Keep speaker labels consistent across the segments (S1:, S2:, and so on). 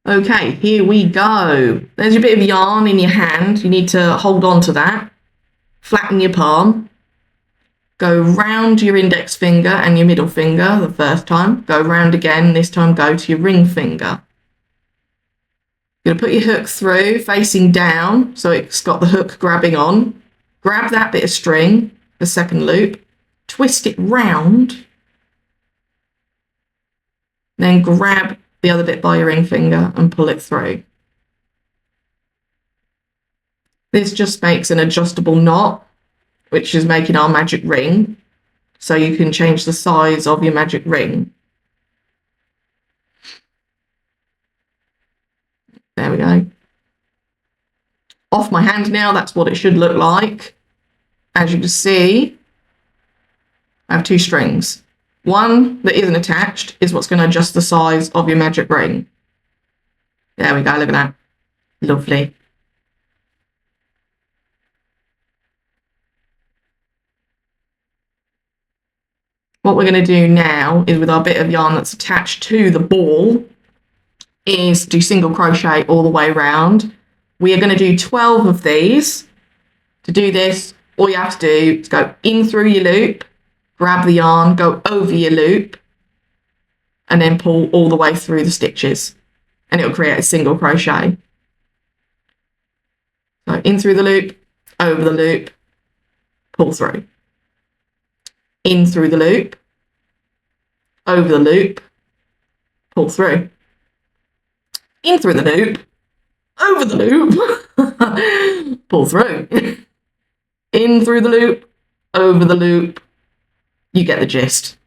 S1: Okay, here we go. There's a bit of yarn in your hand. You need to hold on to that. Flatten your palm. Go round your index finger and your middle finger the first time. Go round again. This time go to your ring finger. You're going to put your hook through facing down so it's got the hook grabbing on. Grab that bit of string, the second loop. Twist it round. Then grab the other bit by your ring finger and pull it through. This just makes an adjustable knot, which is making our magic ring. So you can change the size of your magic ring. There we go. Off my hand now, that's what it should look like. As you can see, I have two strings. One that isn't attached is what's going to adjust the size of your magic ring. There we go, look at that. Lovely. What we're going to do now is with our bit of yarn that's attached to the ball is do single crochet all the way around. We are going to do 12 of these. To do this, all you have to do is go in through your loop, grab the yarn, go over your loop, and then pull all the way through the stitches, and it'll create a single crochet. So in through the loop, over the loop, pull through. In through the loop, over the loop, pull through. In through the loop, over the loop, pull through. In through the loop, over the loop. You get the gist.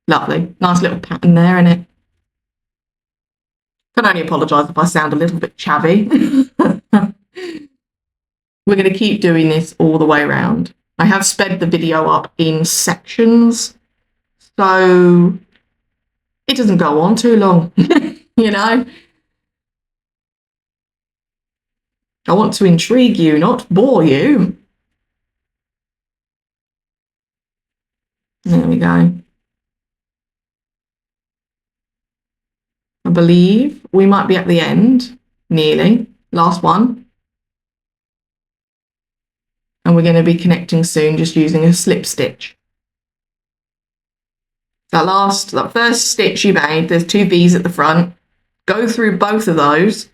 S1: Lovely. Nice little pattern there, isn't it? Can only apologise if I sound a little bit chavvy. We're going to keep doing this all the way around. I have sped the video up in sections, so it doesn't go on too long, you know? I want to intrigue you, not bore you. There we go. I believe we might be at the end, nearly. Last one. And we're going to be connecting soon just using a slip stitch. That first stitch you made, there's two V's at the front. Go through both of those.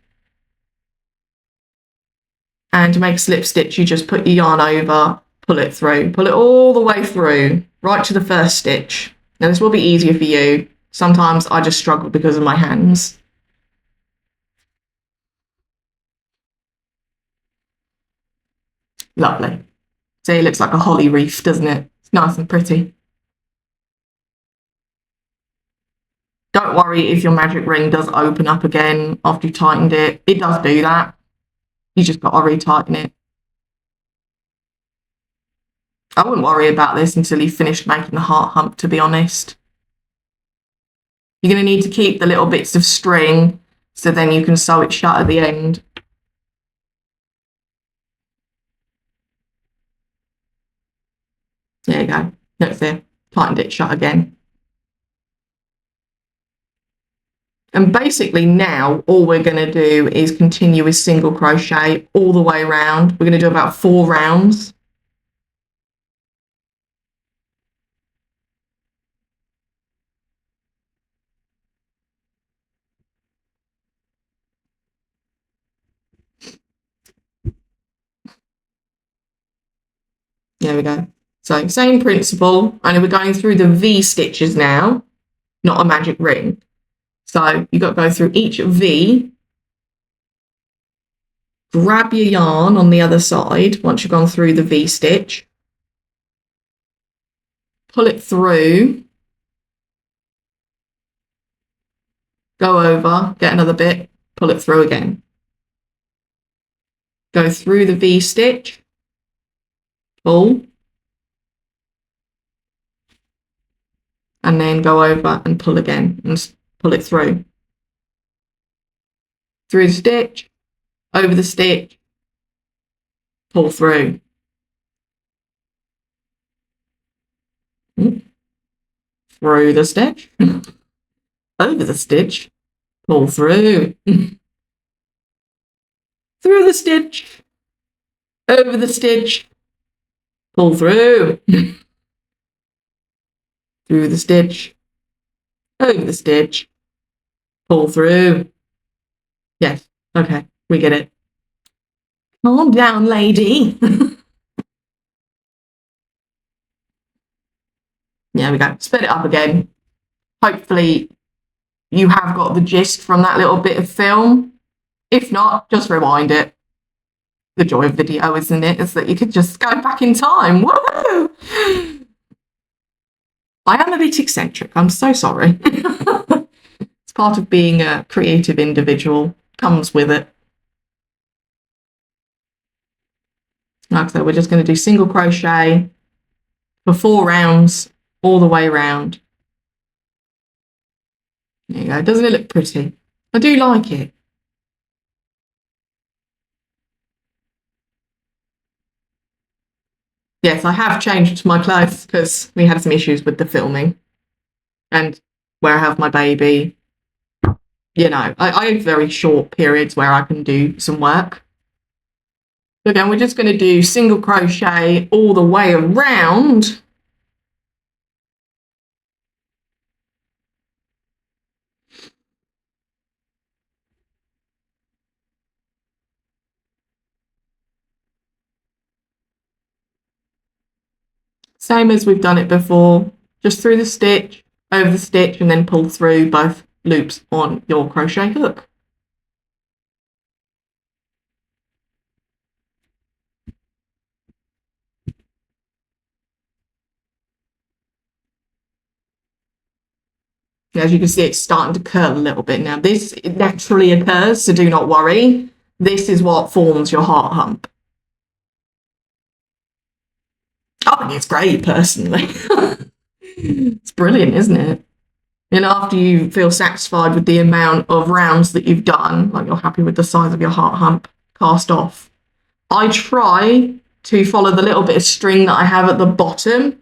S1: And to make a slip stitch, you just put your yarn over, pull it through. Pull it all the way through, right to the first stitch. Now this will be easier for you. Sometimes I just struggle because of my hands. Lovely. See, it looks like a holly wreath, doesn't it? It's nice and pretty. Don't worry if your magic ring does open up again after you've tightened it. It does do that. You just got to retighten it. I wouldn't worry about this until you've finished making the heart hump, to be honest. You're going to need to keep the little bits of string so then you can sew it shut at the end. There you go. Look there. Tightened it shut again. And basically now all we're going to do is continue with single crochet all the way around. We're going to do about 4 rounds. There we go. So same principle, only we're going through the V stitches now, not a magic ring. So you've got to go through each V, grab your yarn on the other side once you've gone through the V stitch, pull it through, go over, get another bit, pull it through again. Go through the V stitch, pull, and then go over and pull again and pull it through. Through the stitch, over the stitch, pull through. Through the stitch, over the stitch, pull through, through the stitch, over the stitch, pull through, through the stitch, over the stitch, pull through. Yes, okay, we get it. Calm down, lady. There we go. Split it up again. Hopefully you have got the gist from that little bit of film. If not, just rewind it. The joy of video, isn't it? Is that you could just go back in time. Woohoo! I am a bit eccentric. I'm so sorry. It's part of being a creative individual. Comes with it. Like I said, we're just going to do single crochet for 4 rounds all the way around. There you go. Doesn't it look pretty? I do like it. Yes, I have changed my clothes because we had some issues with the filming. And where I have my baby, you know, I have very short periods where I can do some work. So again, we're just going to do single crochet all the way around. Same as we've done it before, just through the stitch, over the stitch, and then pull through both loops on your crochet hook. As you can see, it's starting to curl a little bit now. This naturally occurs, so do not worry. This is what forms your heart hump. I think it's great, personally. It's brilliant, isn't it? And after you feel satisfied with the amount of rounds that you've done, like you're happy with the size of your heart hump, cast off. I try to follow the little bit of string that I have at the bottom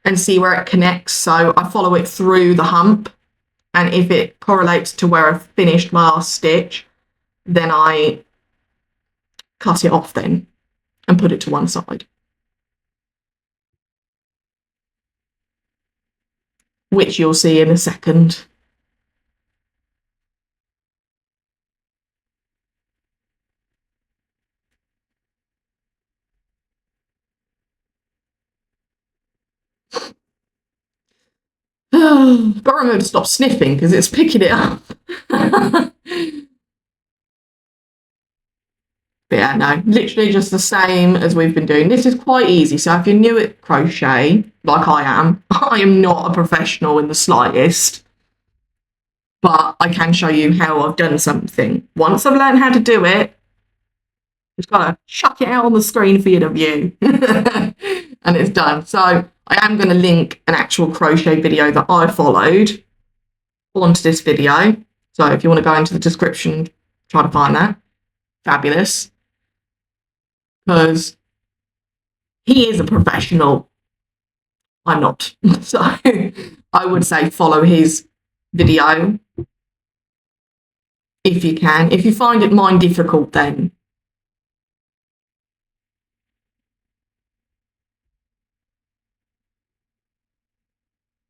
S1: and see where it connects. So I follow it through the hump, and if it correlates to where I've finished my last stitch, then I cut it off then and put it to one side. Which you'll see in a second. But remember to stop sniffing because it's picking it up. But yeah, no, literally just the same as we've been doing. This is quite easy. So if you're new at crochet, like I am not a professional in the slightest. But I can show you how I've done something. Once I've learned how to do it, just gotta chuck it out on the screen for you to view. And it's done. So I am going to link an actual crochet video that I followed onto this video. So if you want to go into the description, try to find that. Fabulous. Because he is a professional. I'm not. So I would say follow his video if you can. If you find it mine difficult, then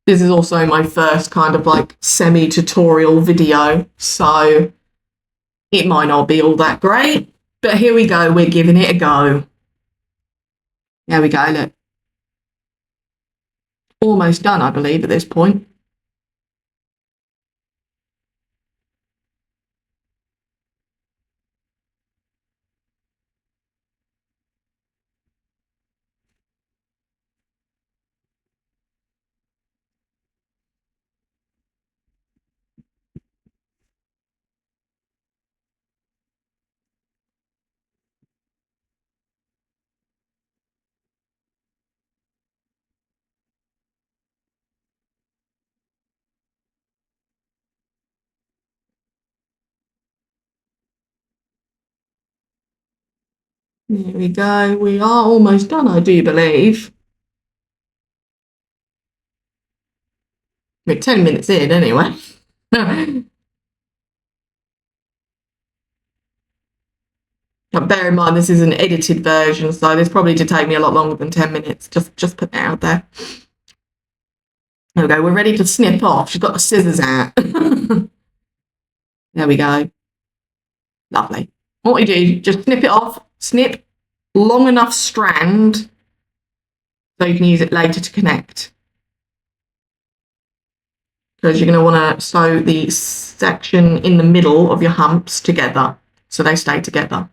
S1: this is also my first kind of like semi-tutorial video, so it might not be all that great, but here we go, we're giving it a go. There we go, look. Almost done, I believe, at this point. There we go, we are almost done, I do believe. We're 10 minutes in anyway. But bear in mind, this is an edited version, so this probably did take me a lot longer than 10 minutes. Just put that out there. There we go. We're ready to snip off. She's got the scissors out. There we go. Lovely. What you do, just snip it off. Snip long enough strand so you can use it later to connect. Because you're going to want to sew the section in the middle of your humps together so they stay together.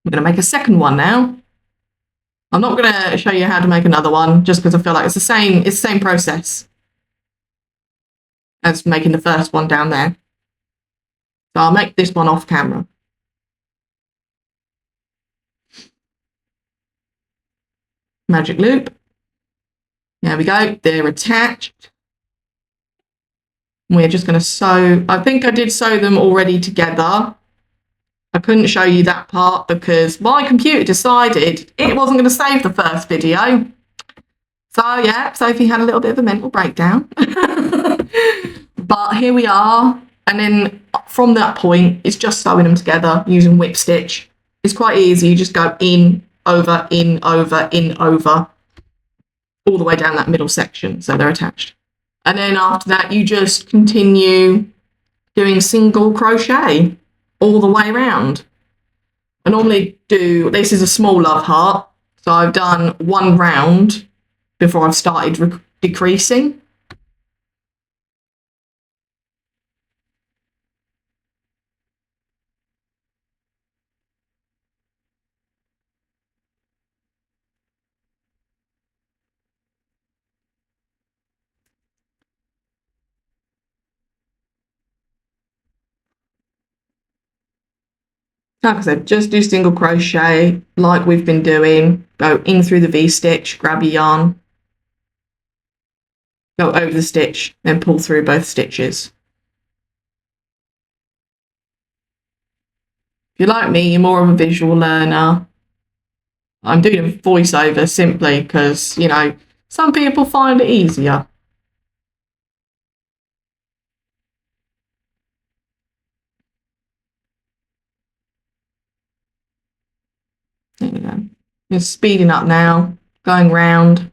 S1: We're going to make a second one now. I'm not going to show you how to make another one just because I feel like it's the same process as making the first one down there. So I'll make this one off camera. Magic loop. There we go. They're attached. We're just going to sew. I think I did sew them already together. I couldn't show you that part because my computer decided it wasn't going to save the first video. So yeah, Sophie had a little bit of a mental breakdown. But here we are. And then from that point, it's just sewing them together using whip stitch. It's quite easy. You just go in, over, in, over, in, over, all the way down that middle section. So they're attached. And then after that, you just continue doing single crochet all the way around. I normally do, this is a small love heart, so I've done one round before I've started decreasing. Like I said, just do single crochet like we've been doing. Go in through the V-stitch, grab your yarn, go over the stitch, then pull through both stitches. If you're like me, you're more of a visual learner. I'm doing a voiceover simply because, you know, some people find it easier. There we go. Just speeding up now, going round.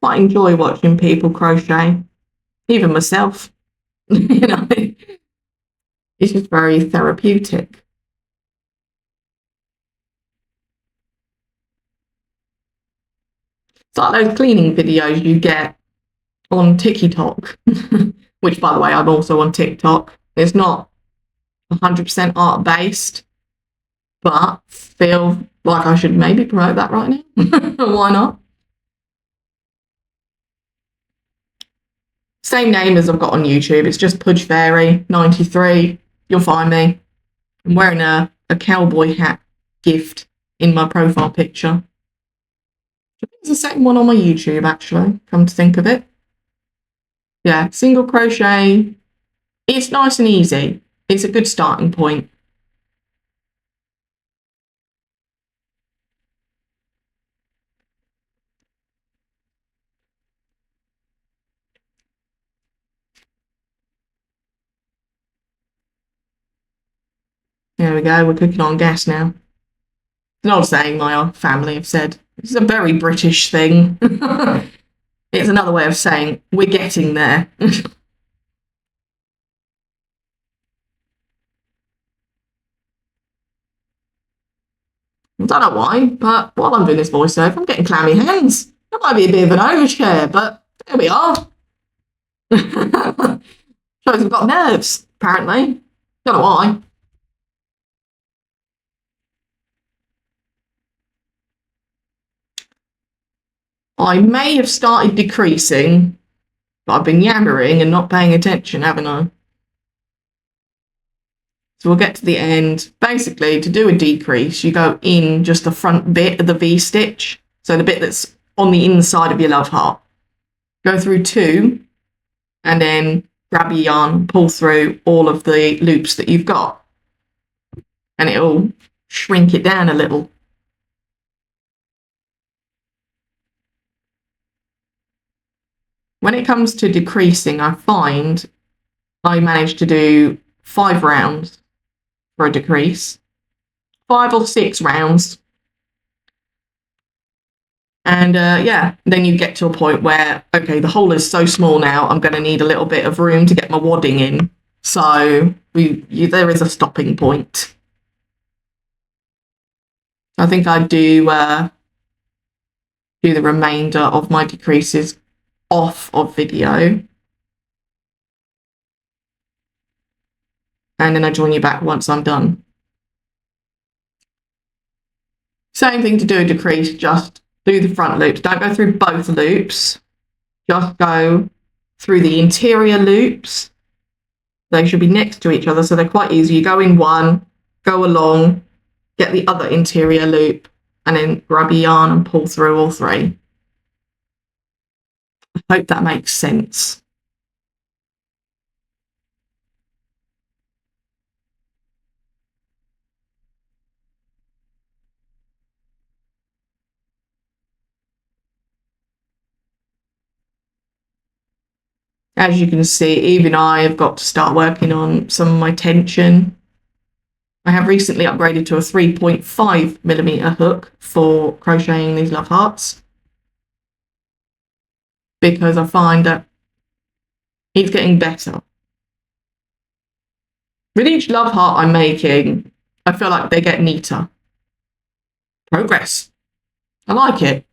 S1: Quite enjoy watching people crochet, even myself. You know, it's just very therapeutic. It's like those cleaning videos you get on TikTok, which, by the way, I'm also on TikTok. It's not 100% art based, but feel like I should maybe promote that right now. Why not? Same name as I've got on YouTube. It's just Pudge Fairy 93. You'll find me. I'm wearing a cowboy hat gift in my profile picture. I think it's the second one on my YouTube, actually, come to think of it. Yeah, single crochet. It's nice and easy. It's a good starting point. There we go, we're cooking on gas now. It's an old saying my family have said. It's a very British thing. It's another way of saying we're getting there. I don't know why, but while I'm doing this voiceover, I'm getting clammy hands. That might be a bit of an overshare, but there we are. Shows I've got nerves, apparently. Don't know why. I may have started decreasing, but I've been yammering and not paying attention, haven't I? It's So we'll get to the end. Basically, to do a decrease, you go in just the front bit of the V-stitch, so the bit that's on the inside of your love heart. Go through 2, and then grab your yarn, pull through all of the loops that you've got, and it'll shrink it down a little. When it comes to decreasing, I find I manage to do 5 rounds for a decrease, 5 or 6 rounds. And yeah, then you get to a point where, okay, the hole is so small now, I'm going to need a little bit of room to get my wadding in. So there is a stopping point. I think I do the remainder of my decreases off of video. And then I join you back once I'm done. Same thing to do a decrease, just do the front loops. Don't go through both loops. Just go through the interior loops. They should be next to each other, so they're quite easy. You go in one, go along, get the other interior loop, and then grab your yarn and pull through all 3. I hope that makes sense. As you can see, even I have got to start working on some of my tension. I have recently upgraded to a 3.5mm hook for crocheting these love hearts, because I find that it's getting better. With each love heart I'm making, I feel like they get neater. Progress. I like it.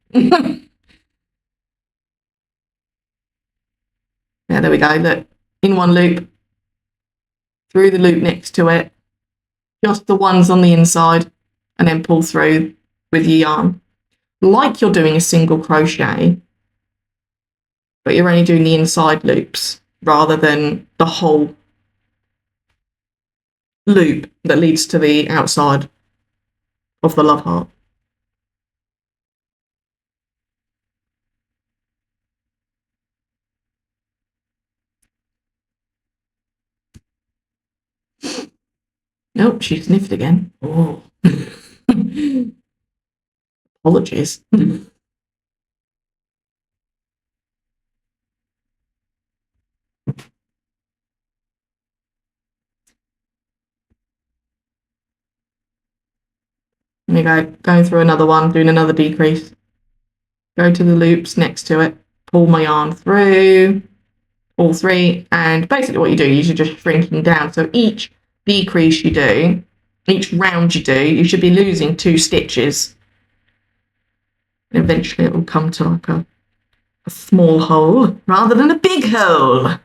S1: Yeah, there we go. Look, in one loop, through the loop next to it, just the ones on the inside, and then pull through with your yarn. Like you're doing a single crochet, but you're only doing the inside loops rather than the whole loop that leads to the outside of the love heart. Nope, she sniffed again. Oh. Apologies. There we go, going through another one, doing another decrease. Go to the loops next to it, pull my yarn through all 3, and basically what you do is you're just shrinking down. So each decrease you do, each round you do, you should be losing 2 stitches. And eventually it will come to like a small hole rather than a big hole.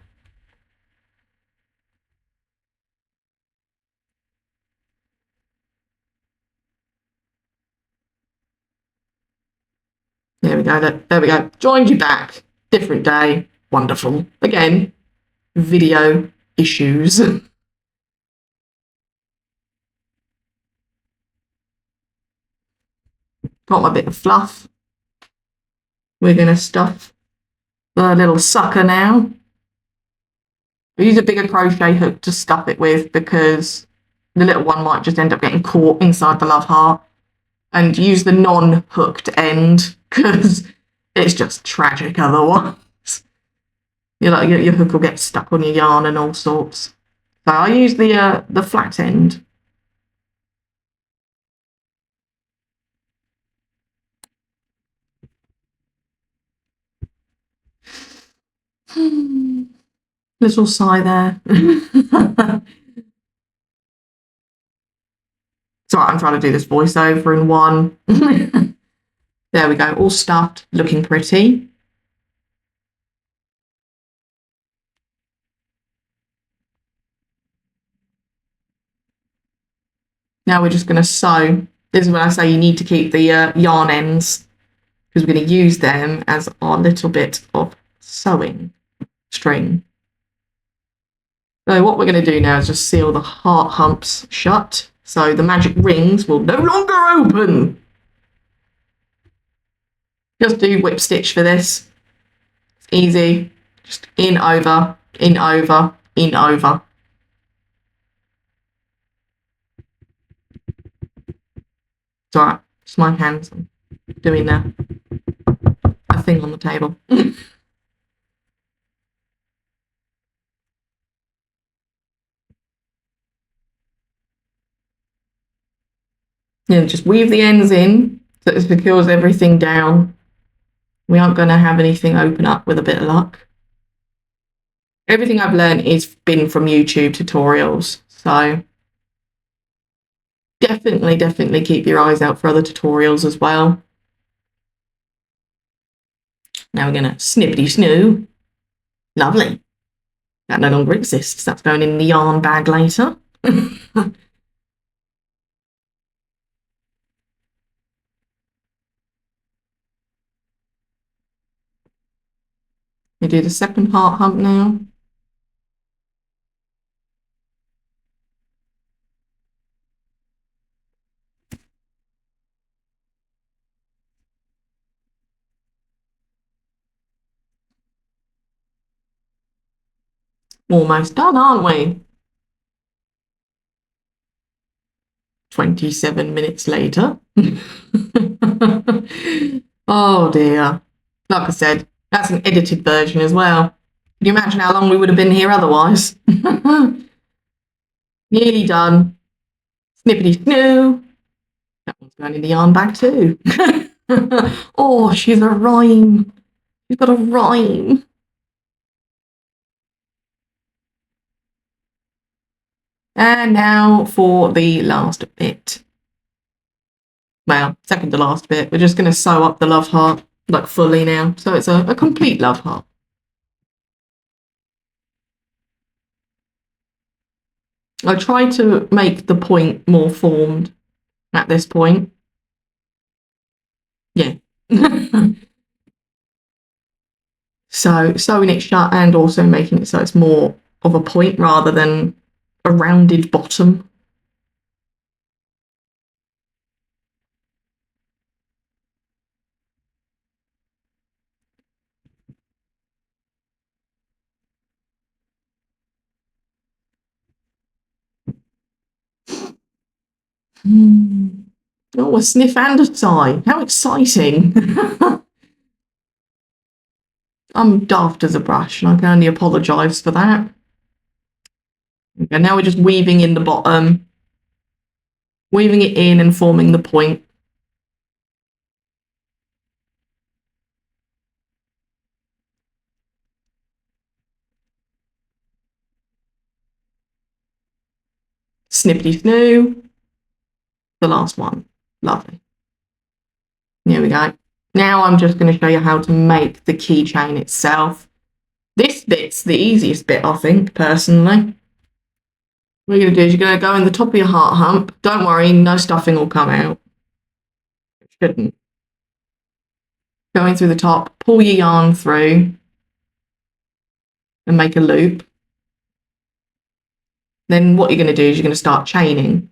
S1: There we go. There we go. Joined you back. Different day. Wonderful. Again, video issues. Got my bit of fluff. We're going to stuff the little sucker now. I use a bigger crochet hook to stuff it with because the little one might just end up getting caught inside the love heart, and use the non-hooked end because it's just tragic otherwise. Your hook will get stuck on your yarn and all sorts. So I use the flat end. Little sigh there. Sorry, I'm trying to do this voiceover in one. There we go, all stuffed, looking pretty. Now we're just going to sew. This is when I say you need to keep the yarn ends, because we're going to use them as our little bit of sewing string. So what we're going to do now is just seal the heart humps shut. So the magic rings will no longer open. Just do whip stitch for this. It's easy. Just in, over, in, over, in, over. It's alright. It's my hands. I'm doing a thing on the table. Yeah, just weave the ends in so it secures everything down. We aren't going to have anything open up with a bit of luck. Everything I've learned has been from YouTube tutorials, so definitely keep your eyes out for other tutorials as well. Now we're going to snippety snoo. Lovely. That no longer exists. That's going in the yarn bag later. We do the second heart hump now. Almost done, aren't we? 27 minutes later. Oh dear. Like I said, that's an edited version as well. Can you imagine how long we would have been here otherwise? Nearly done. Snippety snoo. That one's going in the yarn bag too. Oh, she's a rhyme. She's got a rhyme. And now for the last bit. Well, second to last bit. We're just going to sew up the love heart, like fully now. So it's a complete love heart. I try to make the point more formed at this point. Yeah. So sewing it shut and also making it so it's more of a point rather than a rounded bottom. Oh, a sniff and a sigh. How exciting. I'm daft as a brush and I can only apologise for that. Okay, now we're just weaving in the bottom, weaving it in and forming the point. Snippety snoo. The last one. Lovely. Here we go. Now I'm just going to show you how to make the keychain itself. This bit's the easiest bit, I think, personally. What you're going to do is you're going to go in the top of your heart hump. Don't worry, no stuffing will come out. It shouldn't. Going through the top, pull your yarn through and make a loop. Then what you're going to do is you're going to start chaining.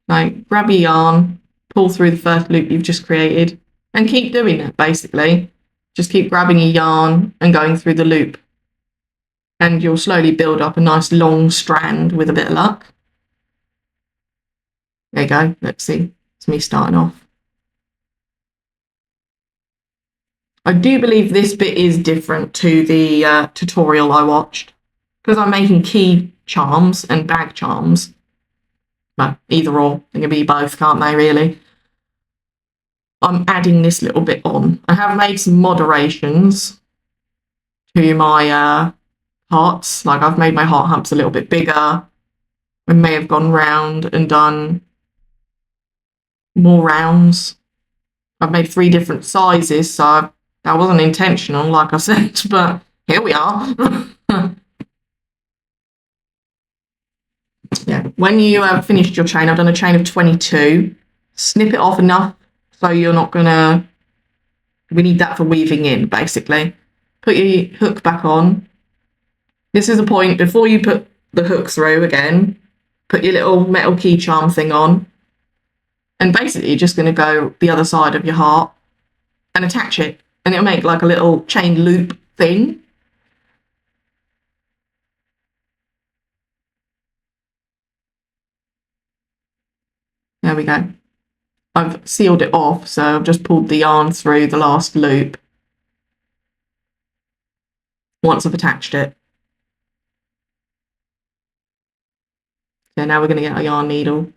S1: So grab your yarn, pull through the first loop you've just created, and keep doing that basically. Just keep grabbing your yarn and going through the loop. And you'll slowly build up a nice long strand with a bit of luck. There you go. Let's see. It's me starting off. I do believe this bit is different to the tutorial I watched because I'm making key charms and bag charms. No, either or. They can be both, can't they, really? I'm adding this little bit on. I have made some moderations to my hearts. Like I've made my heart humps a little bit bigger. I may have gone round and done more rounds. I've made 3 different sizes, so that wasn't intentional, like I said, but here we are. Yeah, when you have finished your chain, I've done a chain of 22. Snip it off enough so you're not going to We need that for weaving in, basically. Put your hook back on. This is a point before you put the hook through again. Put your little metal key charm thing on. And basically you're just going to go the other side of your heart and attach it. And it'll make like a little chain loop thing. There we go. I've sealed it off, so I've just pulled the yarn through the last loop once I've attached it. So now we're going to get our yarn needle.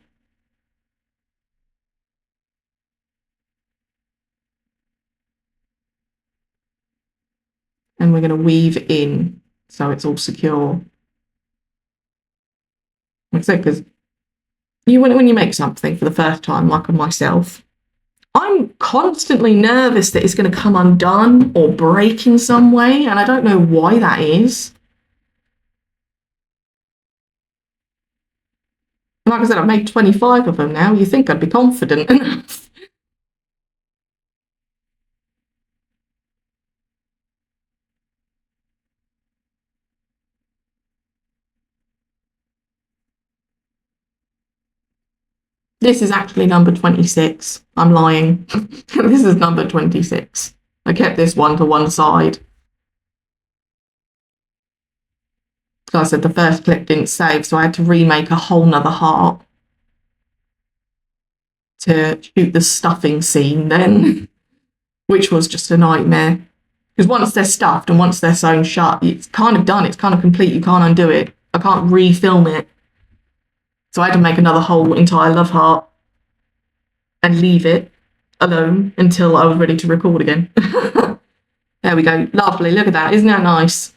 S1: And we're going to weave in so it's all secure. Like I said, because when you make something for the first time, like myself, I'm constantly nervous that it's going to come undone or break in some way, and I don't know why that is. Like I said, I've made 25 of them now. You think I'd be confident enough. This is actually number 26. I'm lying. This is number 26. I kept this one to one side. So I said the first clip didn't save, so I had to remake a whole nother heart to shoot the stuffing scene then, which was just a nightmare. Because once they're stuffed and once they're sewn shut, it's kind of done. It's kind of complete. You can't undo it. I can't refilm it. So I had to make another whole entire love heart and leave it alone until I was ready to record again. There we go. Lovely. Look at that. Isn't that nice?